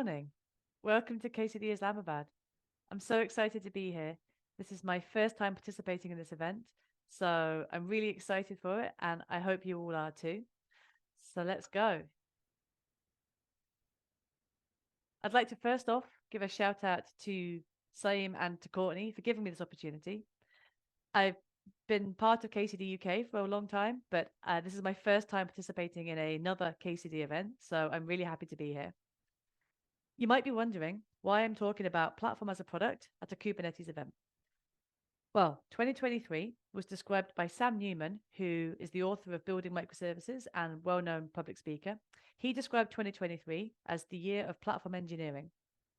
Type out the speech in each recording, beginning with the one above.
morning. Welcome to KCD Islamabad. I'm so excited to be here. This is my first time participating in this event, so I'm really excited for it, and I hope you all are too. So let's go. I'd like to first off give a shout out to Saeem and to Courtney for giving me this opportunity. I've been part of KCD UK for a long time, but this is my first time participating in another KCD event, so I'm really happy to be here. You might be wondering why I'm talking about platform as a product at a Kubernetes event. Well, 2023 was described by Sam Newman, who is the author of Building Microservices and well-known public speaker. He described 2023 as the year of platform engineering.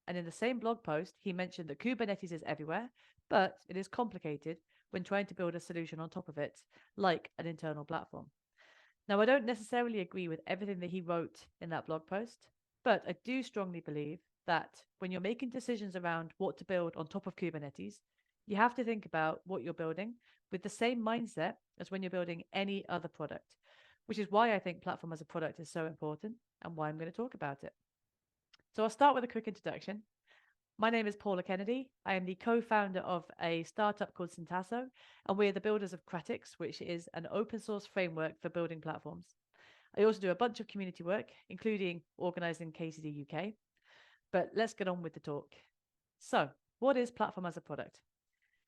And in the same blog post, he mentioned that Kubernetes is everywhere, but it is complicated when trying to build a solution on top of it, like an internal platform. Now, I don't necessarily agree with everything that he wrote in that blog post, but I do strongly believe that when you're making decisions around what to build on top of Kubernetes, you have to think about what you're building with the same mindset as when you're building any other product, which is why I think platform as a product is so important and why I'm going to talk about it. So I'll start with a quick introduction. My name is Paula Kennedy. I am the co-founder of a startup called Syntasso, and we're the builders of Kratix, which is an open source framework for building platforms. I also do a bunch of community work, including organizing KCD UK. But let's get on with the talk. So, what is platform as a product?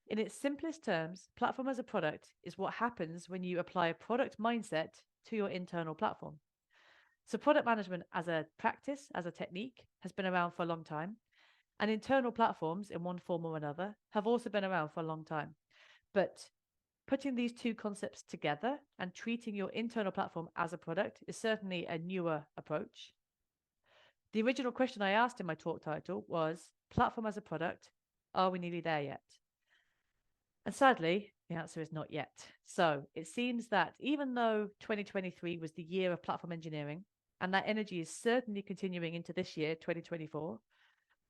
In its simplest terms, platform as a product is what happens when you apply a product mindset to your internal platform. So product management as a practice, as a technique, has been around for a long time. And internal platforms, in one form or another, have also been around for a long time. But putting these two concepts together and treating your internal platform as a product is certainly a newer approach. The original question I asked in my talk title was, platform as a product, are we nearly there yet? And sadly, the answer is not yet. So it seems that even though 2023 was the year of platform engineering, and that energy is certainly continuing into this year, 2024,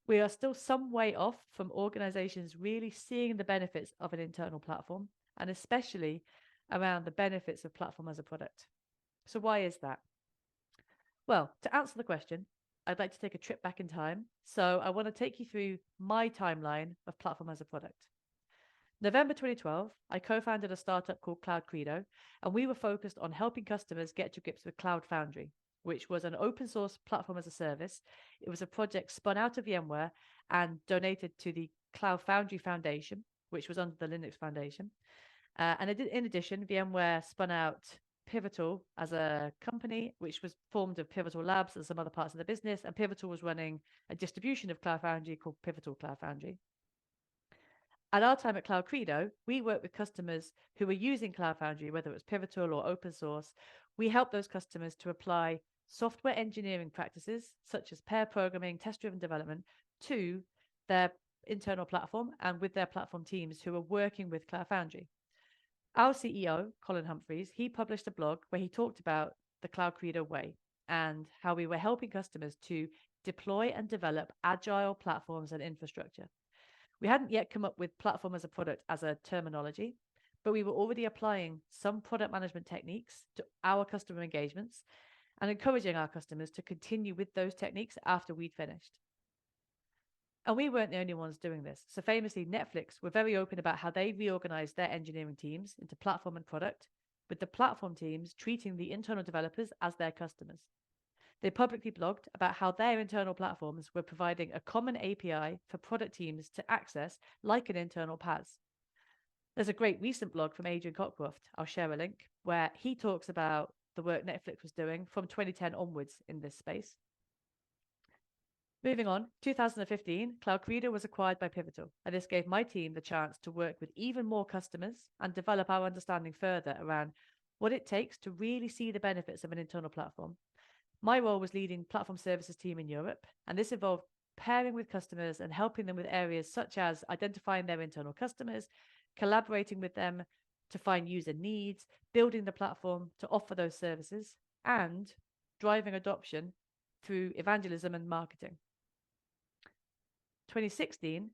we are still some way off from organizations really seeing the benefits of an internal platform, and especially around the benefits of platform as a product. So why is that? Well, to answer the question, I'd like to take a trip back in time. So I want to take you through my timeline of platform as a product. November 2012, I co-founded a startup called Cloud Credo, and we were focused on helping customers get to grips with Cloud Foundry, which was an open source platform as a service. It was a project spun out of VMware and donated to the Cloud Foundry Foundation, which was under the Linux Foundation. And in addition, VMware spun out Pivotal as a company, which was formed of Pivotal Labs and some other parts of the business. And Pivotal was running a distribution of Cloud Foundry called Pivotal Cloud Foundry. At our time at Cloud Credo, we worked with customers who were using Cloud Foundry, whether it was Pivotal or open source. We helped those customers to apply software engineering practices, such as pair programming, test-driven development, to their internal platform and with their platform teams who were working with Cloud Foundry. Our CEO, Colin Humphreys, he published a blog where he talked about the Cloud Credo way and how we were helping customers to deploy and develop agile platforms and infrastructure. We hadn't yet come up with platform as a product as a terminology, but we were already applying some product management techniques to our customer engagements and encouraging our customers to continue with those techniques after we'd finished. And we weren't the only ones doing this. So famously, Netflix were very open about how they reorganized their engineering teams into platform and product, with the platform teams treating the internal developers as their customers. They publicly blogged about how their internal platforms were providing a common API for product teams to access like an internal PaaS. There's a great recent blog from Adrian Cockcroft, I'll share a link, where he talks about the work Netflix was doing from 2010 onwards in this space. Moving on, 2015, Cloud Credo was acquired by Pivotal, and this gave my team the chance to work with even more customers and develop our understanding further around what it takes to really see the benefits of an internal platform. My role was leading platform services team in Europe, and this involved pairing with customers and helping them with areas such as identifying their internal customers, collaborating with them to find user needs, building the platform to offer those services, and driving adoption through evangelism and marketing. 2016,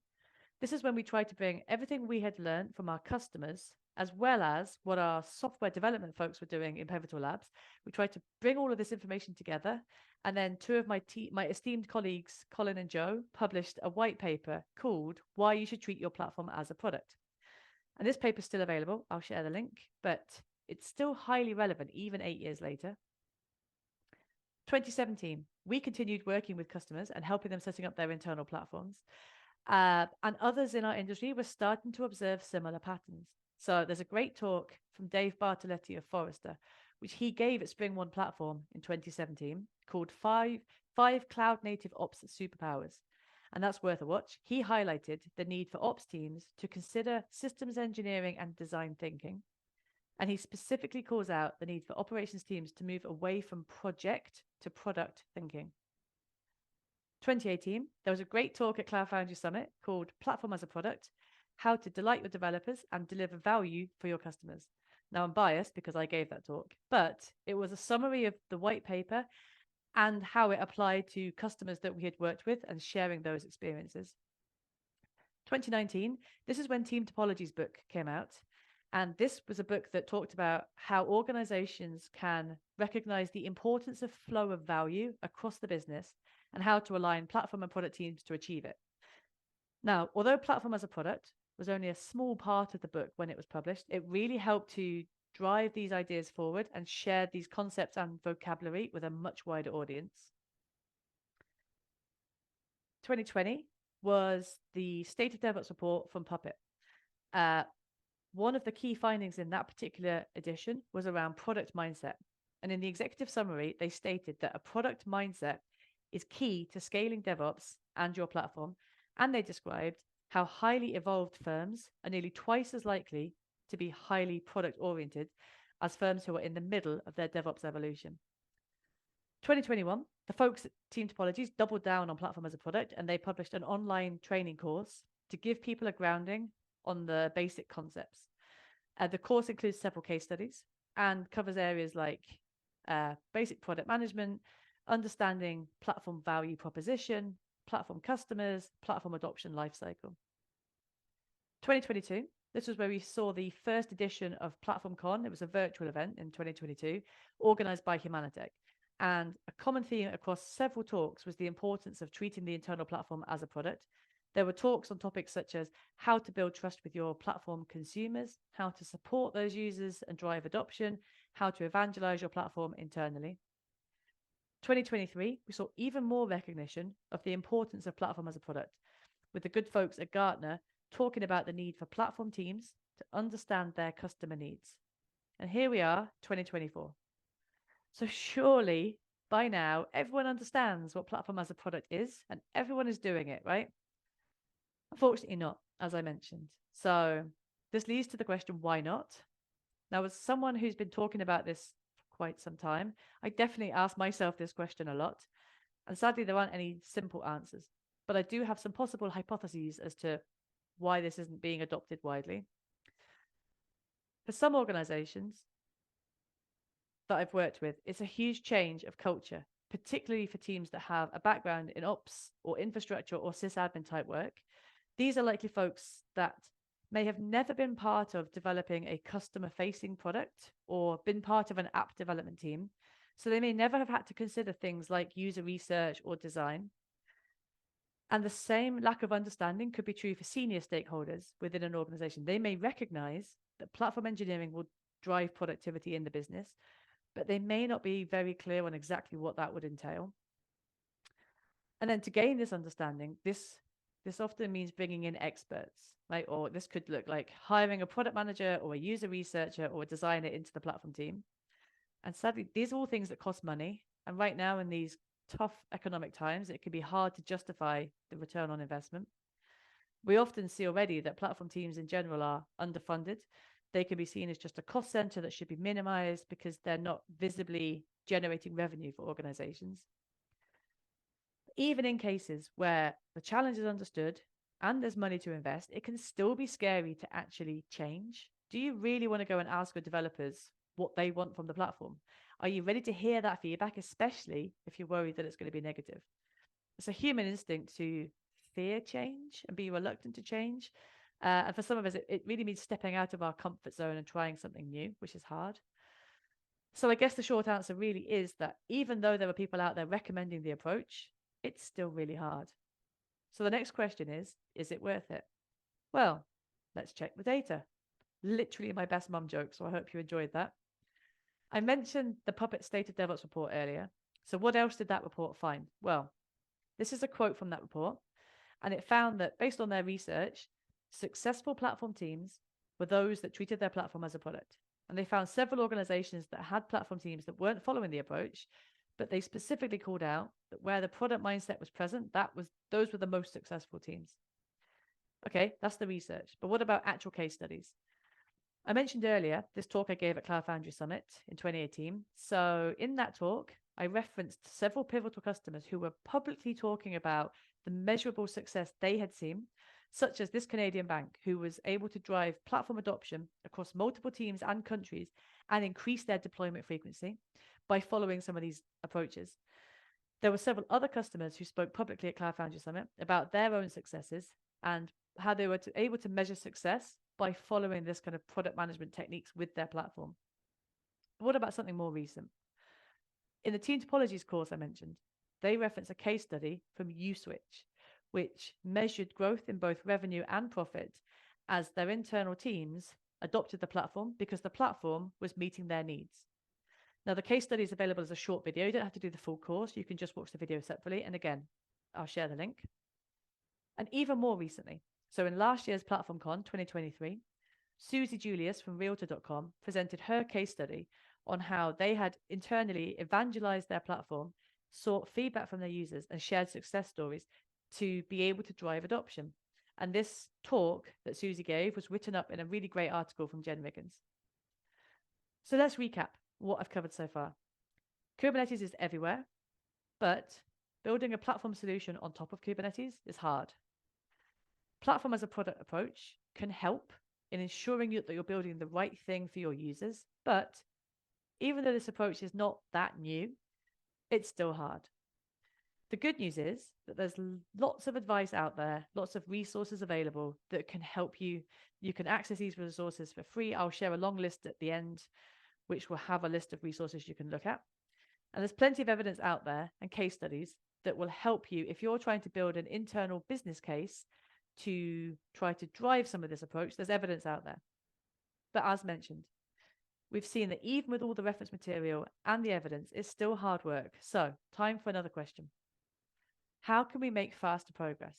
this is when we tried to bring everything we had learned from our customers as well as what our software development folks were doing in Pivotal Labs. We tried to bring all of this information together. And then two of my esteemed colleagues, Colin and Joe, published a white paper called Why You Should Treat Your Platform as a Product. And this paper is still available. I'll share the link, but it's still highly relevant even 8 years later. 2017, we continued working with customers and helping them setting up their internal platforms. And others in our industry were starting to observe similar patterns. So there's a great talk from Dave Bartoletti of Forrester, which he gave at Spring One platform in 2017 called Five Cloud Native Ops Superpowers. And that's worth a watch. He highlighted the need for ops teams to consider systems engineering and design thinking. And he specifically calls out the need for operations teams to move away from project to product thinking. 2018, there was a great talk at Cloud Foundry Summit called Platform as a Product, How to Delight Your Developers and Deliver Value for Your Customers. Now, I'm biased because I gave that talk, but it was a summary of the white paper and how it applied to customers that we had worked with and sharing those experiences. 2019, this is when Team Topology's book came out. And this was a book that talked about how organizations can recognize the importance of flow of value across the business and how to align platform and product teams to achieve it. Now, although platform as a product was only a small part of the book when it was published, it really helped to drive these ideas forward and share these concepts and vocabulary with a much wider audience. 2020 was the State of DevOps report from Puppet. One of the key findings in that particular edition was around product mindset. And in the executive summary, they stated that a product mindset is key to scaling DevOps and your platform. And they described how highly evolved firms are nearly twice as likely to be highly product oriented as firms who are in the middle of their DevOps evolution. 2021, the folks at Team Topologies doubled down on platform as a product, and they published an online training course to give people a grounding on the basic concepts. The course includes several case studies and covers areas like basic product management, understanding platform value proposition, platform customers, platform adoption lifecycle. 2022, this was where we saw the first edition of PlatformCon. It was a virtual event in 2022, organized by Humanitech. And a common theme across several talks was the importance of treating the internal platform as a product. There were talks on topics such as how to build trust with your platform consumers, how to support those users and drive adoption, how to evangelize your platform internally. 2023, we saw even more recognition of the importance of platform as a product, with the good folks at Gartner talking about the need for platform teams to understand their customer needs. And here we are, 2024. So surely by now, everyone understands what platform as a product is, and everyone is doing it, right? Unfortunately not, as I mentioned. So this leads to the question, why not? Now, as someone who's been talking about this for quite some time, I definitely ask myself this question a lot. And sadly, there aren't any simple answers. But I do have some possible hypotheses as to why this isn't being adopted widely. For some organizations that I've worked with, it's a huge change of culture, particularly for teams that have a background in ops or infrastructure or sysadmin type work. These are likely folks that may have never been part of developing a customer-facing product or been part of an app development team. So they may never have had to consider things like user research or design. And the same lack of understanding could be true for senior stakeholders within an organization. They may recognize that platform engineering will drive productivity in the business, but they may not be very clear on exactly what that would entail. And then to gain this understanding, this often means bringing in experts, right? Or this could look like hiring a product manager or a user researcher or a designer into the platform team. And sadly, these are all things that cost money. And right now in these tough economic times, it can be hard to justify the return on investment. We often see already that platform teams in general are underfunded. They can be seen as just a cost center that should be minimized because they're not visibly generating revenue for organizations. Even in cases where the challenge is understood and there's money to invest, it can still be scary to actually change. Do you really want to go and ask your developers what they want from the platform? Are you ready to hear that feedback, especially if you're worried that it's going to be negative? It's a human instinct to fear change and be reluctant to change. And for some of us, it really means stepping out of our comfort zone and trying something new, which is hard. So I guess the short answer really is that even though there are people out there recommending the approach, it's still really hard. So the next question is it worth it? Well, let's check the data. Literally my best mum joke, so I hope you enjoyed that. I mentioned the Puppet State of DevOps report earlier. So what else did that report find? Well, this is a quote from that report, and it found that based on their research, successful platform teams were those that treated their platform as a product. And they found several organizations that had platform teams that weren't following the approach, but they specifically called out that where the product mindset was present, those were the most successful teams. Okay, that's the research. But what about actual case studies? I mentioned earlier this talk I gave at Cloud Foundry Summit in 2018. So in that talk, I referenced several pivotal customers who were publicly talking about the measurable success they had seen, such as this Canadian bank, who was able to drive platform adoption across multiple teams and countries and increase their deployment frequency by following some of these approaches. There were several other customers who spoke publicly at Cloud Foundry Summit about their own successes and how they were able to measure success by following this kind of product management techniques with their platform. But what about something more recent? In the Team Topologies course I mentioned, they reference a case study from USwitch, which measured growth in both revenue and profit as their internal teams adopted the platform because the platform was meeting their needs. Now, the case study is available as a short video. You don't have to do the full course. You can just watch the video separately. And again, I'll share the link. And even more recently, so in last year's PlatformCon 2023, Susie Julius from Realtor.com presented her case study on how they had internally evangelized their platform, sought feedback from their users, and shared success stories to be able to drive adoption. And this talk that Susie gave was written up in a really great article from Jen Riggins. So let's recap what I've covered so far. Kubernetes is everywhere, but building a platform solution on top of Kubernetes is hard. Platform as a product approach can help in ensuring that you're building the right thing for your users, but even though this approach is not that new, it's still hard. The good news is that there's lots of advice out there, lots of resources available that can help you. You can access these resources for free. I'll share a long list at the end, which will have a list of resources you can look at. And there's plenty of evidence out there and case studies that will help you if you're trying to build an internal business case to try to drive some of this approach. There's evidence out there. But as mentioned, we've seen that even with all the reference material and the evidence, it's still hard work. So, time for another question. How can we make faster progress?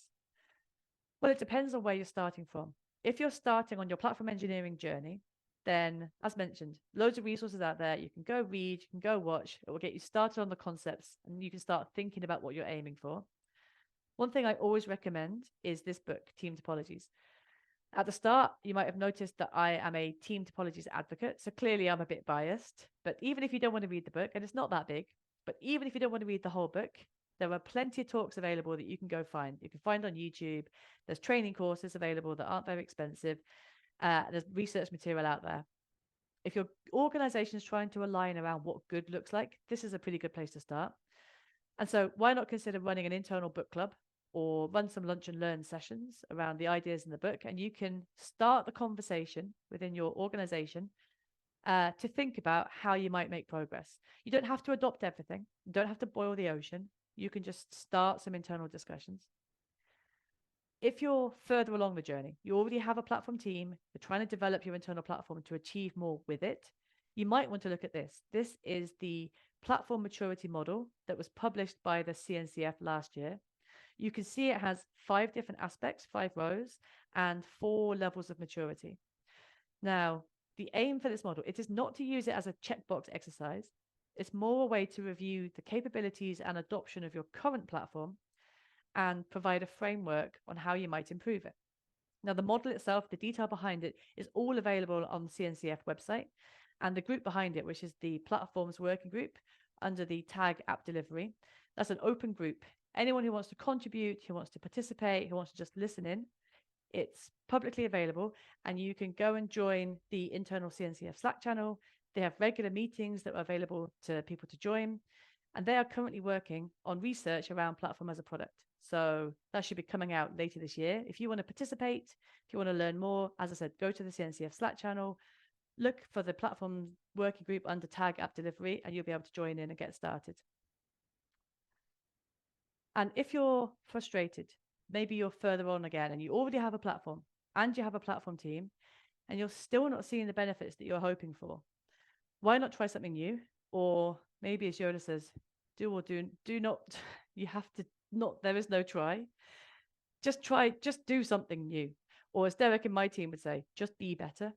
Well, it depends on where you're starting from. If you're starting on your platform engineering journey, then, as mentioned, loads of resources out there. You can go read, you can go watch. It will get you started on the concepts, and you can start thinking about what you're aiming for. One thing I always recommend is this book, Team Topologies. At the start, you might have noticed that I am a Team Topologies advocate, so clearly I'm a bit biased. But even if you don't want to read the book, and it's not that big, but even if you don't want to read the whole book, there are plenty of talks available that you can go find. You can find on YouTube. There's training courses available that aren't very expensive. There's research material out there. If your organization is trying to align around what good looks like, this is a pretty good place to start. And so why not consider running an internal book club or run some lunch and learn sessions around the ideas in the book, and you can start the conversation within your organization to think about how you might make progress. You don't have to adopt everything. You don't have to boil the ocean. You can just start some internal discussions. If you're further along the journey, you already have a platform team, you're trying to develop your internal platform to achieve more with it, you might want to look at this. This is the platform maturity model that was published by the CNCF last year. You can see it has 5 different aspects, 5 rows, and 4 levels of maturity. Now, the aim for this model, it is not to use it as a checkbox exercise. It's more a way to review the capabilities and adoption of your current platform and provide a framework on how you might improve it. Now, the model itself, the detail behind it, is all available on the CNCF website, and the group behind it, which is the Platforms Working Group under the tag App Delivery, that's an open group. Anyone who wants to contribute, who wants to participate, who wants to just listen in, it's publicly available, and you can go and join the internal CNCF Slack channel. They have regular meetings that are available to people to join, and they are currently working on research around platform as a product. So that should be coming out later this year. If you want to participate, if you want to learn more, as I said, go to the CNCF Slack channel, look for the platform working group under tag app delivery, and you'll be able to join in and get started. And if you're frustrated, maybe you're further on again and you already have a platform and you have a platform team and you're still not seeing the benefits that you're hoping for, why not try something new? Or maybe, as Yoda says, do not, you have to not, there is no try. Just try, just do something new. Or as Derek and my team would say, just be better.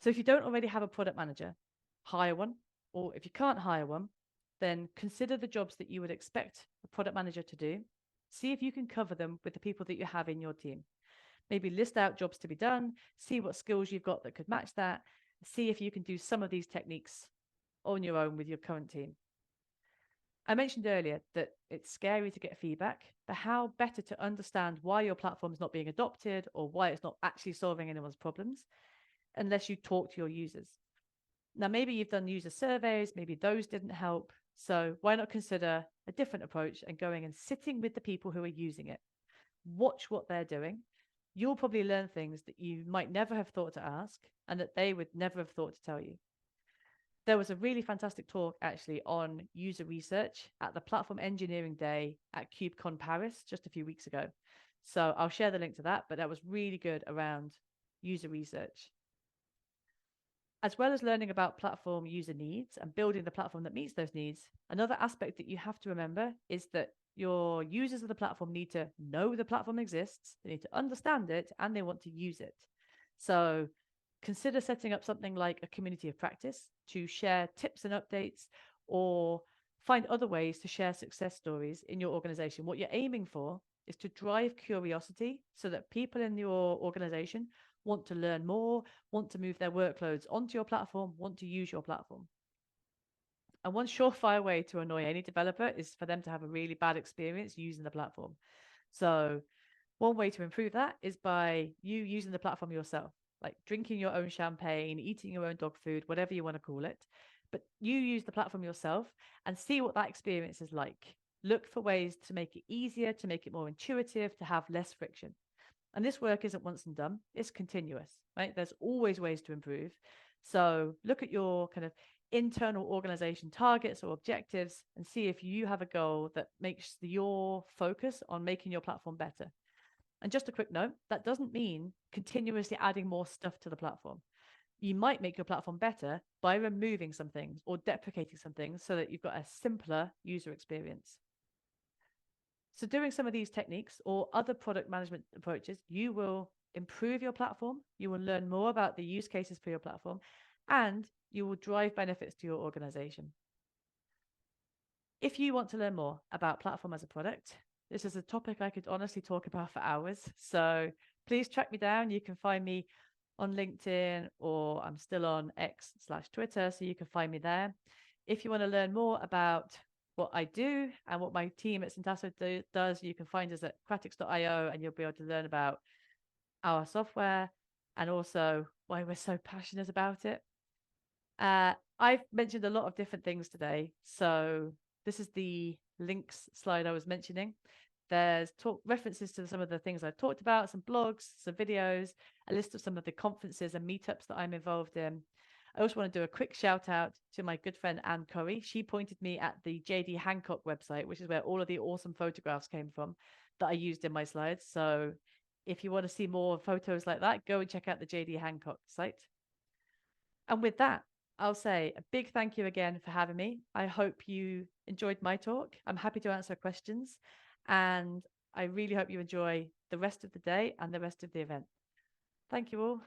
So if you don't already have a product manager, hire one. Or if you can't hire one, then consider the jobs that you would expect a product manager to do. See if you can cover them with the people that you have in your team. Maybe list out jobs to be done, see what skills you've got that could match that, see if you can do some of these techniques on your own with your current team. I mentioned earlier that it's scary to get feedback, but how better to understand why your platform is not being adopted or why it's not actually solving anyone's problems unless you talk to your users. Now, maybe you've done user surveys, maybe those didn't help. So why not consider a different approach and going and sitting with the people who are using it? Watch what they're doing. You'll probably learn things that you might never have thought to ask and that they would never have thought to tell you. There was a really fantastic talk actually on user research at the Platform Engineering Day at KubeCon Paris just a few weeks ago. So I'll share the link to that, but that was really good around user research. As well as learning about platform user needs and building the platform that meets those needs, another aspect that you have to remember is that your users of the platform need to know the platform exists, they need to understand it, and they want to use it. So consider setting up something like a community of practice to share tips and updates, or find other ways to share success stories in your organization. What you're aiming for is to drive curiosity so that people in your organization want to learn more, want to move their workloads onto your platform, want to use your platform. And one surefire way to annoy any developer is for them to have a really bad experience using the platform. So one way to improve that is by you using the platform yourself, like drinking your own champagne, eating your own dog food, whatever you want to call it. But you use the platform yourself and see what that experience is like. Look for ways to make it easier, to make it more intuitive, to have less friction. And this work isn't once and done, it's continuous, right? There's always ways to improve. So look at your kind of internal organization targets or objectives and see if you have a goal that makes your focus on making your platform better. And just a quick note, that doesn't mean continuously adding more stuff to the platform. You might make your platform better by removing some things or deprecating some things so that you've got a simpler user experience. So doing some of these techniques or other product management approaches, you will improve your platform, you will learn more about the use cases for your platform, and you will drive benefits to your organization. If you want to learn more about platform as a product, this is a topic I could honestly talk about for hours. So please track me down. You can find me on LinkedIn, or I'm still on X/Twitter, so you can find me there. If you want to learn more about what I do and what my team at Syntasso does, you can find us at Cratix.io, and you'll be able to learn about our software and also why we're so passionate about it. I've mentioned a lot of different things today. So this is the links slide I was mentioning. There's references to some of the things I've talked about, some blogs, some videos, a list of some of the conferences and meetups that I'm involved in. I also want to do a quick shout out to my good friend Anne Curry. She pointed me at the JD Hancock website, which is where all of the awesome photographs came from that I used in my slides. So if you want to see more photos like that, go and check out the JD Hancock site. And with that, I'll say a big thank you again for having me. I hope you enjoyed my talk. I'm happy to answer questions. And I really hope you enjoy the rest of the day and the rest of the event. Thank you all.